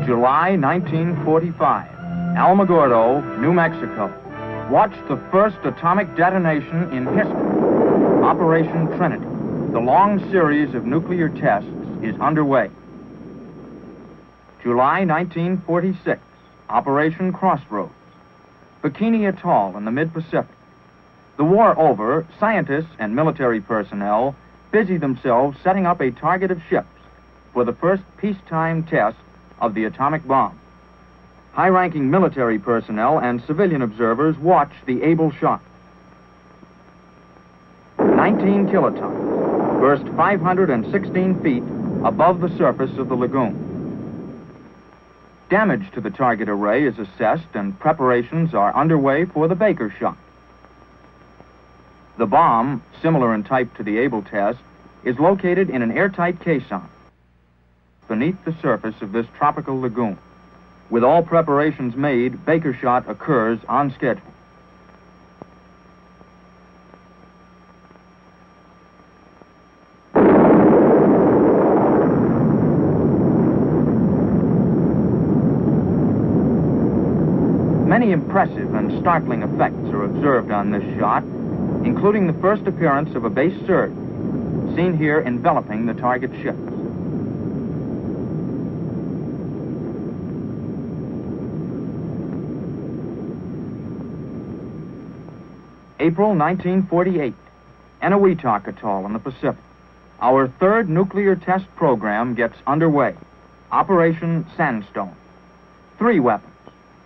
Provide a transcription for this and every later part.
July 1945, Alamogordo, New Mexico. Watch the first atomic detonation in history. Operation Trinity. The long series of nuclear tests is underway. July 1946, Operation Crossroads. Bikini Atoll in the mid-Pacific. The war over, scientists and military personnel busy themselves setting up a target of ships for the first peacetime test of the atomic bomb. High-ranking military personnel and civilian observers watch the able shot. 19 kilotons burst 516 feet above the surface of the lagoon. Damage to the target array is assessed and preparations are underway for the Baker shot. The bomb, similar in type to the Able test, is located in an airtight caisson beneath the surface of this tropical lagoon. With all preparations made, Baker shot occurs on schedule. Many impressive and startling effects are observed on this shot, including the first appearance of a base surge, seen here enveloping the target ships. April 1948, Eniwetok Atoll in the Pacific. Our third nuclear test program gets underway. Operation Sandstone. 3 weapons,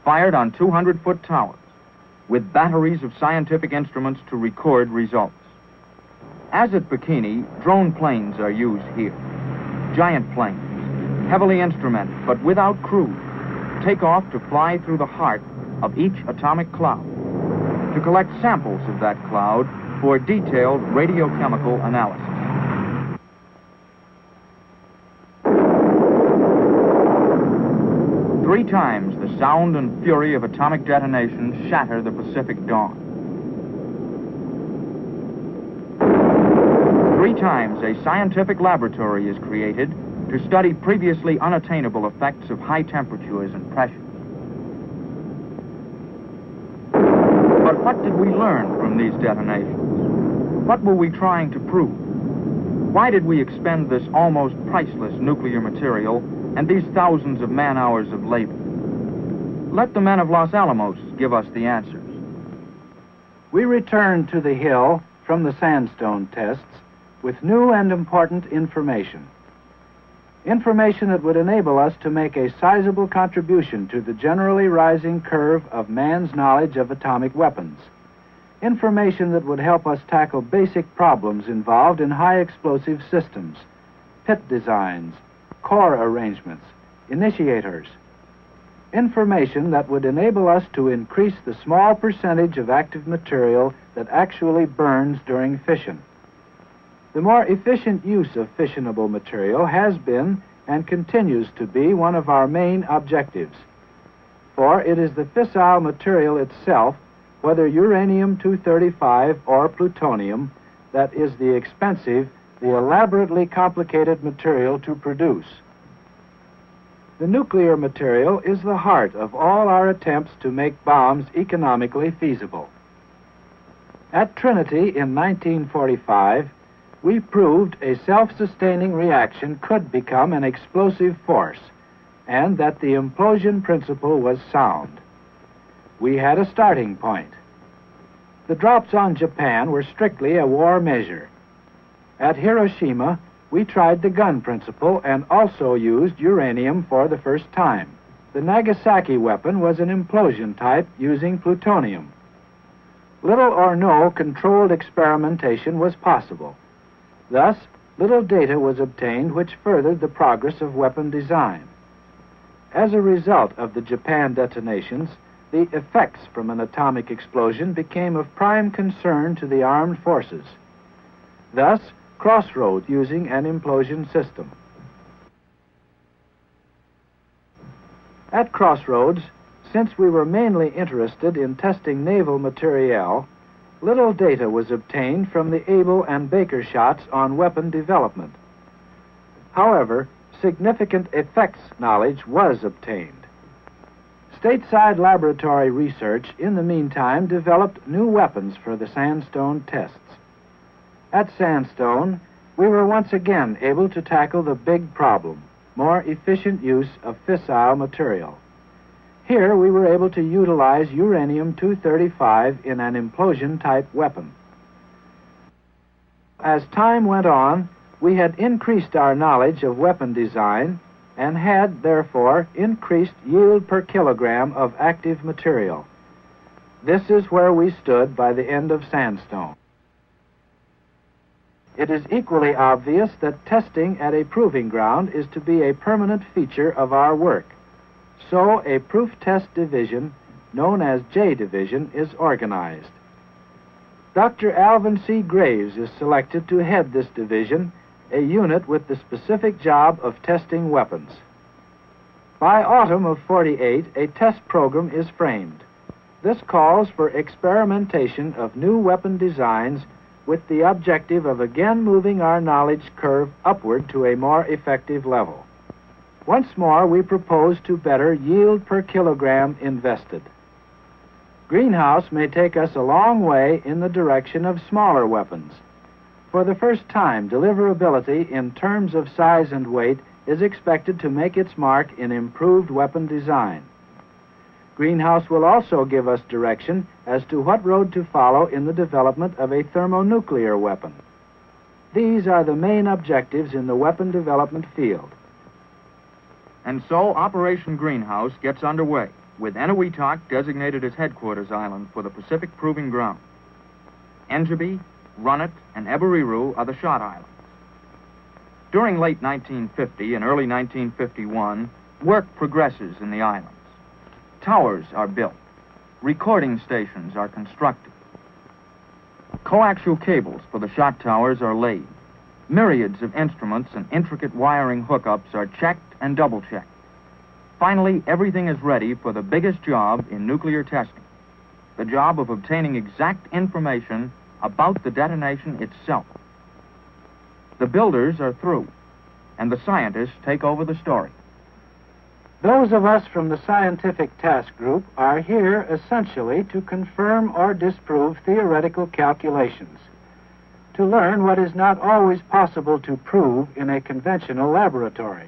fired on 200-foot towers, with batteries of scientific instruments to record results. As at Bikini, drone planes are used here. Giant planes, heavily instrumented but without crews, take off to fly through the heart of each atomic cloud, to collect samples of that cloud for detailed radiochemical analysis. Three times the sound and fury of atomic detonations shatter the Pacific dawn. 3 times a scientific laboratory is created to study previously unattainable effects of high temperatures and pressures. But what did we learn from these detonations? What were we trying to prove? Why did we expend this almost priceless nuclear material and these thousands of man-hours of labor? Let the men of Los Alamos give us the answers. We returned to the Hill from the sandstone tests with new and important information. Information that would enable us to make a sizable contribution to the generally rising curve of man's knowledge of atomic weapons. Information that would help us tackle basic problems involved in high explosive systems, pit designs, core arrangements, initiators. Information that would enable us to increase the small percentage of active material that actually burns during fission. The more efficient use of fissionable material has been and continues to be one of our main objectives. For it is the fissile material itself, whether uranium-235 or plutonium, that is the expensive, the elaborately complicated material to produce. The nuclear material is the heart of all our attempts to make bombs economically feasible. At Trinity in 1945, we proved a self-sustaining reaction could become an explosive force, and that the implosion principle was sound. We had a starting point. The drops on Japan were strictly a war measure. At Hiroshima, we tried the gun principle and also used uranium for the first time. The Nagasaki weapon was an implosion type using plutonium. Little or no controlled experimentation was possible. Thus, little data was obtained which furthered the progress of weapon design. As a result of the Japan detonations, the effects from an atomic explosion became of prime concern to the armed forces. Thus, Crossroads using an implosion system. At Crossroads, since we were mainly interested in testing naval materiel, little data was obtained from the Able and Baker shots on weapon development. However, significant effects knowledge was obtained. Stateside laboratory research, in the meantime, developed new weapons for the sandstone tests. At Sandstone, we were once again able to tackle the big problem, more efficient use of fissile material. Here we were able to utilize uranium-235 in an implosion-type weapon. As time went on, we had increased our knowledge of weapon design and had, therefore, increased yield per kilogram of active material. This is where we stood by the end of Sandstone. It is equally obvious that testing at a proving ground is to be a permanent feature of our work. So a proof test division, known as J Division, is organized. Dr. Alvin C. Graves is selected to head this division, a unit with the specific job of testing weapons. By autumn of '48, a test program is framed. This calls for experimentation of new weapon designs with the objective of again moving our knowledge curve upward to a more effective level. Once more, we propose to better yield per kilogram invested. Greenhouse may take us a long way in the direction of smaller weapons. For the first time, deliverability in terms of size and weight is expected to make its mark in improved weapon design. Greenhouse will also give us direction as to what road to follow in the development of a thermonuclear weapon. These are the main objectives in the weapon development field. And so Operation Greenhouse gets underway, with Eniwetok designated as headquarters island for the Pacific Proving Ground. Engebi, Runnet, and Eberiru are the shot islands. During late 1950 and early 1951, work progresses in the islands. Towers are built. Recording stations are constructed. Coaxial cables for the shot towers are laid. Myriads of instruments and intricate wiring hookups are checked and double-checked. Finally, everything is ready for the biggest job in nuclear testing, the job of obtaining exact information about the detonation itself. The builders are through, and the scientists take over the story. Those of us from the scientific task group are here essentially to confirm or disprove theoretical calculations, to learn what is not always possible to prove in a conventional laboratory.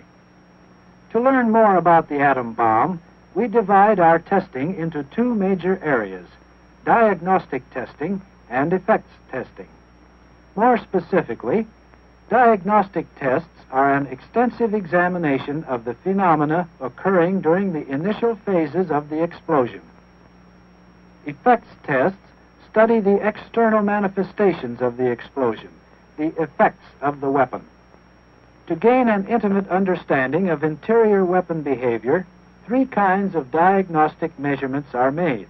To learn more about the atom bomb, we divide our testing into two major areas: diagnostic testing and effects testing. More specifically, diagnostic tests are an extensive examination of the phenomena occurring during the initial phases of the explosion. Effects tests study the external manifestations of the explosion, the effects of the weapon. To gain an intimate understanding of interior weapon behavior, three kinds of diagnostic measurements are made.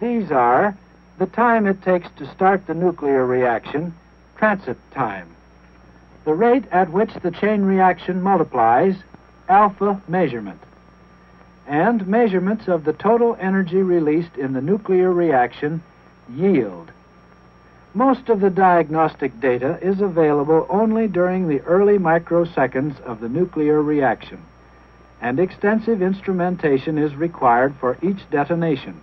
These are the time it takes to start the nuclear reaction, transit time; the rate at which the chain reaction multiplies, alpha measurement; and measurements of the total energy released in the nuclear reaction, yield. Most of the diagnostic data is available only during the early microseconds of the nuclear reaction, and extensive instrumentation is required for each detonation.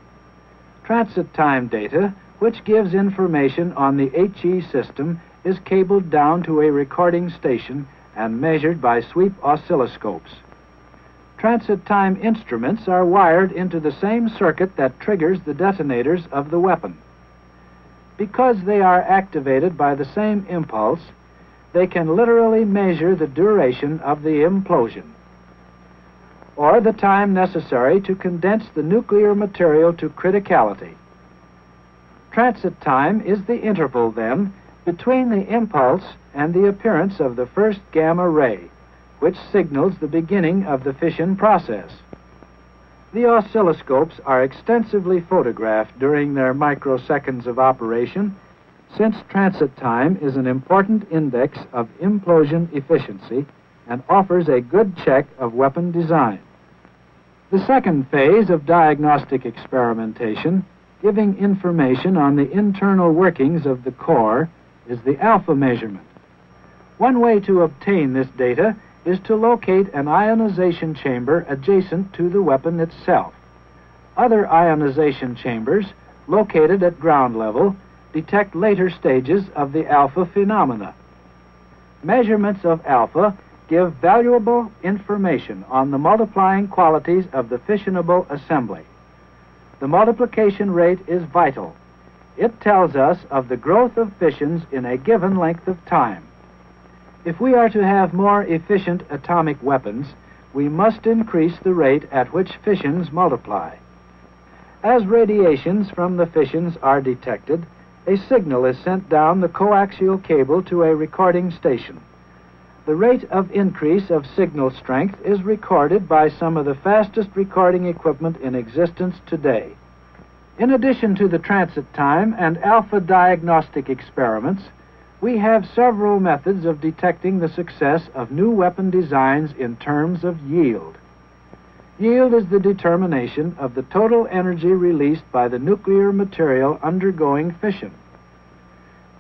Transit time data, which gives information on the HE system, is cabled down to a recording station and measured by sweep oscilloscopes. Transit time instruments are wired into the same circuit that triggers the detonators of the weapon. Because they are activated by the same impulse, they can literally measure the duration of the implosion, or the time necessary to condense the nuclear material to criticality. Transit time is the interval, then, between the impulse and the appearance of the first gamma ray, which signals the beginning of the fission process. The oscilloscopes are extensively photographed during their microseconds of operation, since transit time is an important index of implosion efficiency and offers a good check of weapon design. The second phase of diagnostic experimentation, giving information on the internal workings of the core, is the alpha measurement. One way to obtain this data is to locate an ionization chamber adjacent to the weapon itself. Other ionization chambers, located at ground level, detect later stages of the alpha phenomena. Measurements of alpha give valuable information on the multiplying qualities of the fissionable assembly. The multiplication rate is vital. It tells us of the growth of fissions in a given length of time. If we are to have more efficient atomic weapons, we must increase the rate at which fissions multiply. As radiations from the fissions are detected, a signal is sent down the coaxial cable to a recording station. The rate of increase of signal strength is recorded by some of the fastest recording equipment in existence today. In addition to the transit time and alpha diagnostic experiments, we have several methods of detecting the success of new weapon designs in terms of yield. Yield is the determination of the total energy released by the nuclear material undergoing fission.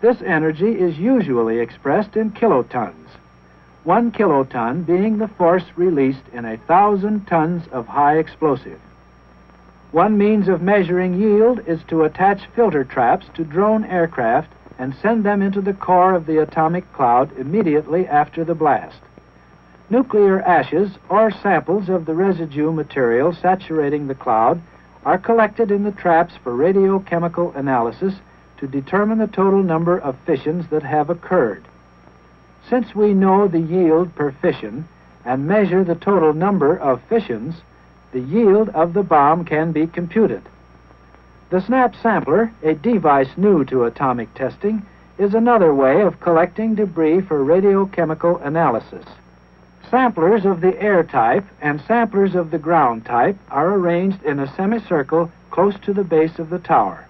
This energy is usually expressed in kilotons, 1 kiloton being the force released in 1,000 tons of high explosive. One means of measuring yield is to attach filter traps to drone aircraft and send them into the core of the atomic cloud immediately after the blast. Nuclear ashes or samples of the residue material saturating the cloud are collected in the traps for radiochemical analysis to determine the total number of fissions that have occurred. Since we know the yield per fission and measure the total number of fissions, the yield of the bomb can be computed. The SNAP sampler, a device new to atomic testing, is another way of collecting debris for radiochemical analysis. Samplers of the air type and samplers of the ground type are arranged in a semicircle close to the base of the tower.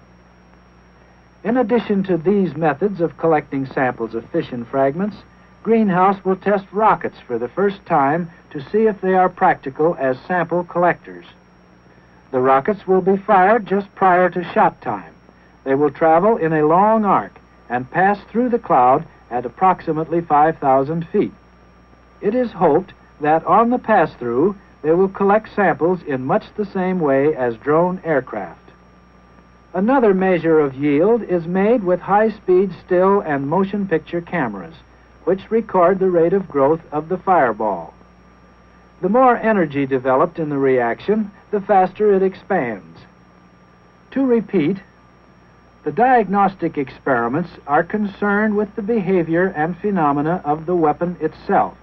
In addition to these methods of collecting samples of fission fragments, Greenhouse will test rockets for the first time to see if they are practical as sample collectors. The rockets will be fired just prior to shot time. They will travel in a long arc and pass through the cloud at approximately 5,000 feet. It is hoped that on the pass-through, they will collect samples in much the same way as drone aircraft. Another measure of yield is made with high-speed still and motion picture cameras, which record the rate of growth of the fireball. The more energy developed in the reaction, the faster it expands. To repeat, the diagnostic experiments are concerned with the behavior and phenomena of the weapon itself.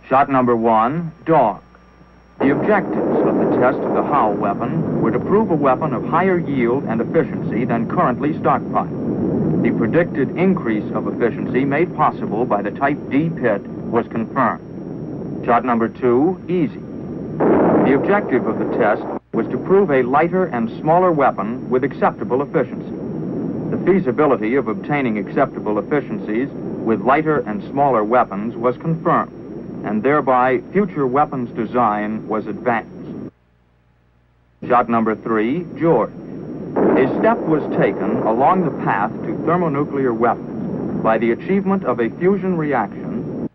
Shot number 1, dog. The objectives of the test of the Howe weapon were to prove a weapon of higher yield and efficiency than currently stockpiled. The predicted increase of efficiency made possible by the Type D pit was confirmed. Shot number 2, easy. The objective of the test was to prove a lighter and smaller weapon with acceptable efficiency. The feasibility of obtaining acceptable efficiencies with lighter and smaller weapons was confirmed, and thereby future weapons design was advanced. Shot number 3, George. A step was taken along the path to thermonuclear weapons by the achievement of a fusion reaction.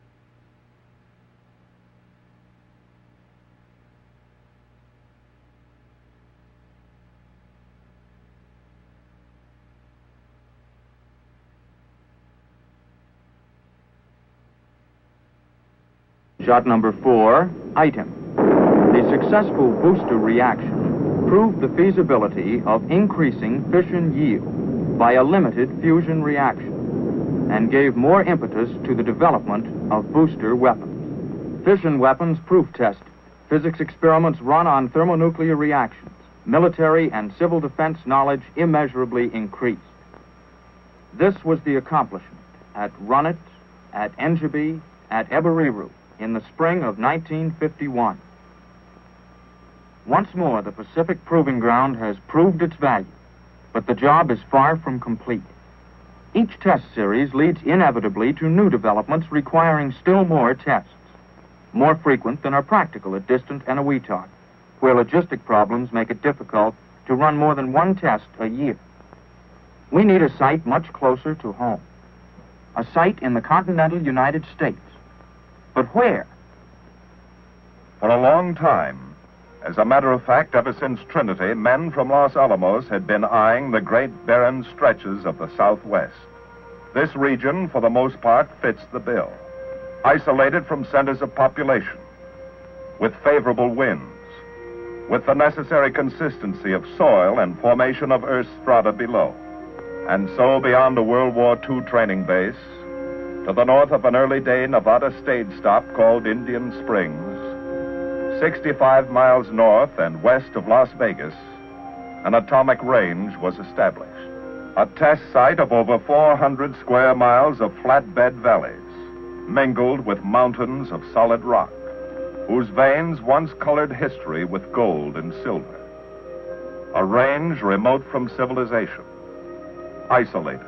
Shot number 4, item. The successful booster reaction proved the feasibility of increasing fission yield by a limited fusion reaction and gave more impetus to the development of booster weapons. Fission weapons proof tested. Physics experiments run on thermonuclear reactions. Military and civil defense knowledge immeasurably increased. This was the accomplishment at Runnet, at Engebi, at Eberiru in the spring of 1951. Once more, the Pacific Proving Ground has proved its value, but the job is far from complete. Each test series leads inevitably to new developments requiring still more tests, more frequent than are practical at distant NOE talk, where logistic problems make it difficult to run more than one test a year. We need a site much closer to home, a site in the continental United States. But where? For a long time, as a matter of fact, ever since Trinity, men from Los Alamos had been eyeing the great barren stretches of the Southwest. This region, for the most part, fits the bill. Isolated from centers of population, with favorable winds, with the necessary consistency of soil and formation of earth strata below. And so beyond a World War II training base, to the north of an early-day Nevada stage stop called Indian Springs, 65 miles north and west of Las Vegas, an atomic range was established. A test site of over 400 square miles of flatbed valleys, mingled with mountains of solid rock, whose veins once colored history with gold and silver. A range remote from civilization, isolated,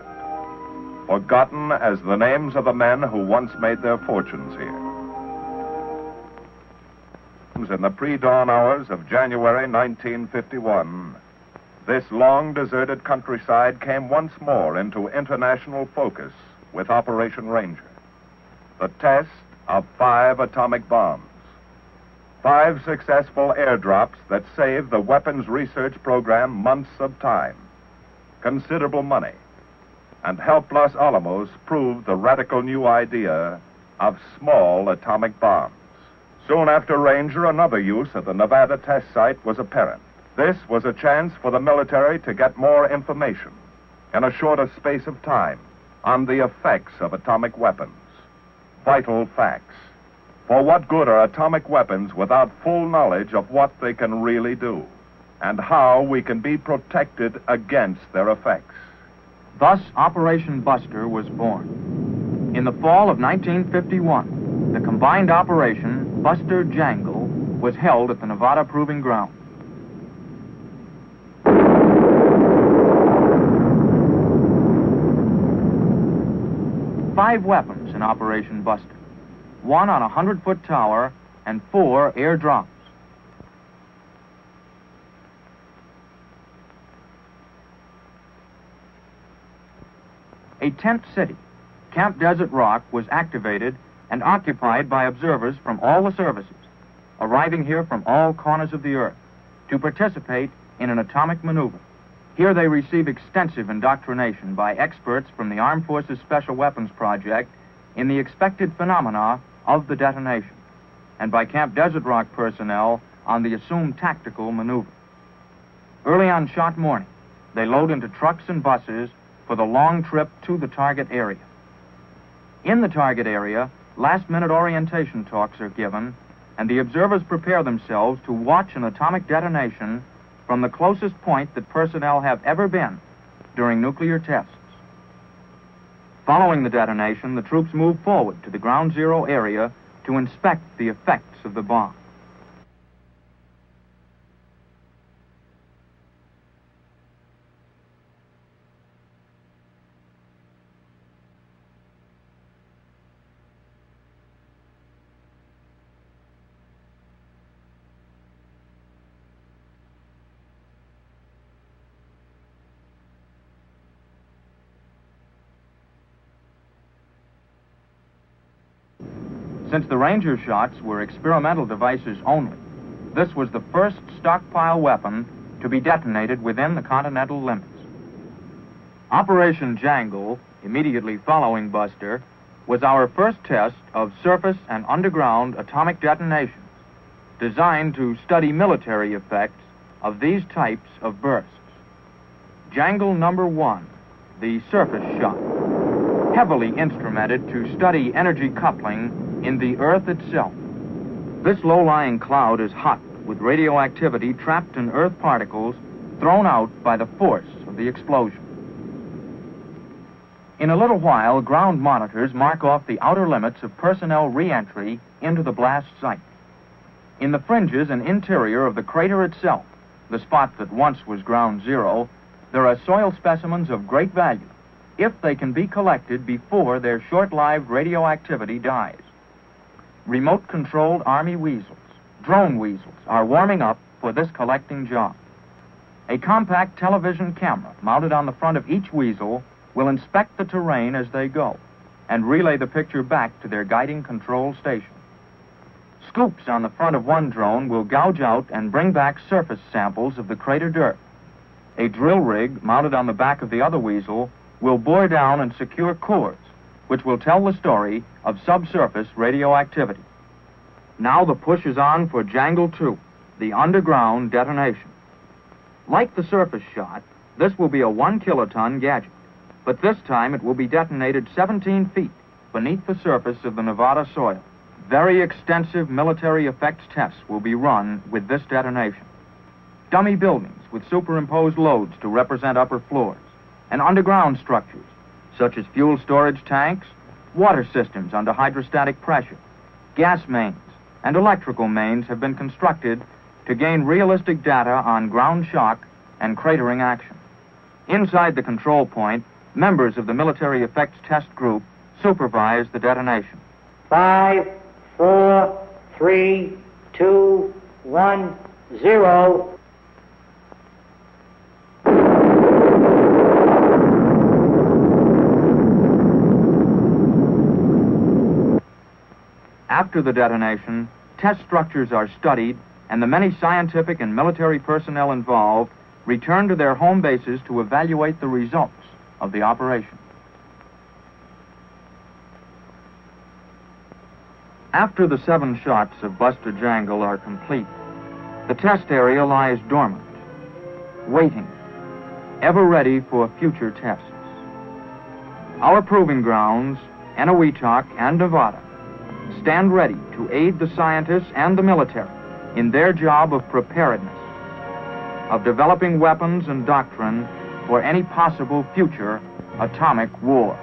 forgotten as the names of the men who once made their fortunes here. In the pre-dawn hours of January 1951, this long deserted countryside came once more into international focus with Operation Ranger, the test of 5 atomic bombs, 5 successful airdrops that saved the weapons research program months of time, considerable money, and helped Los Alamos prove the radical new idea of small atomic bombs. Soon after Ranger, another use of the Nevada test site was apparent. This was a chance for the military to get more information in a shorter space of time on the effects of atomic weapons. Vital facts. For what good are atomic weapons without full knowledge of what they can really do and how we can be protected against their effects? Thus, Operation Buster was born. In the fall of 1951, the combined operation Buster Jangle was held at the Nevada Proving Ground. Five weapons in Operation Buster. 1 on a 100-foot tower and 4 air drops. A tent city, Camp Desert Rock, was activated and occupied by observers from all the services, arriving here from all corners of the earth to participate in an atomic maneuver. Here they receive extensive indoctrination by experts from the Armed Forces Special Weapons Project in the expected phenomena of the detonation, and by Camp Desert Rock personnel on the assumed tactical maneuver. Early on shot morning, they load into trucks and buses for the long trip to the target area. In the target area, last-minute orientation talks are given, and the observers prepare themselves to watch an atomic detonation from the closest point that personnel have ever been during nuclear tests. Following the detonation, the troops move forward to the ground zero area to inspect the effects of the bomb. Since the Ranger shots were experimental devices only, this was the first stockpile weapon to be detonated within the continental limits. Operation Jangle, immediately following Buster, was our first test of surface and underground atomic detonations, designed to study military effects of these types of bursts. Jangle number 1, the surface shot, heavily instrumented to study energy coupling in the Earth itself. This low-lying cloud is hot with radioactivity trapped in Earth particles thrown out by the force of the explosion. In a little while, ground monitors mark off the outer limits of personnel re-entry into the blast site. In the fringes and interior of the crater itself, the spot that once was ground zero, there are soil specimens of great value if they can be collected before their short-lived radioactivity dies. Remote-controlled Army weasels, drone weasels, are warming up for this collecting job. A compact television camera mounted on the front of each weasel will inspect the terrain as they go and relay the picture back to their guiding control station. Scoops on the front of one drone will gouge out and bring back surface samples of the crater dirt. A drill rig mounted on the back of the other weasel will bore down and secure cores, which will tell the story of subsurface radioactivity. Now the push is on for Jangle 2, the underground detonation. Like the surface shot, this will be a 1-kiloton gadget, but this time it will be detonated 17 feet beneath the surface of the Nevada soil. Very extensive military effects tests will be run with this detonation. Dummy buildings with superimposed loads to represent upper floors, and underground structures, such as fuel storage tanks, water systems under hydrostatic pressure, gas mains, and electrical mains have been constructed to gain realistic data on ground shock and cratering action. Inside the control point, members of the military effects test group supervise the detonation. 5, 4, 3, 2, 1, 0. After the detonation, test structures are studied, and the many scientific and military personnel involved return to their home bases to evaluate the results of the operation. After the 7 shots of Buster Jangle are complete, the test area lies dormant, waiting, ever ready for future tests. Our proving grounds, Enowetok and Nevada, stand ready to aid the scientists and the military in their job of preparedness, of developing weapons and doctrine for any possible future atomic war.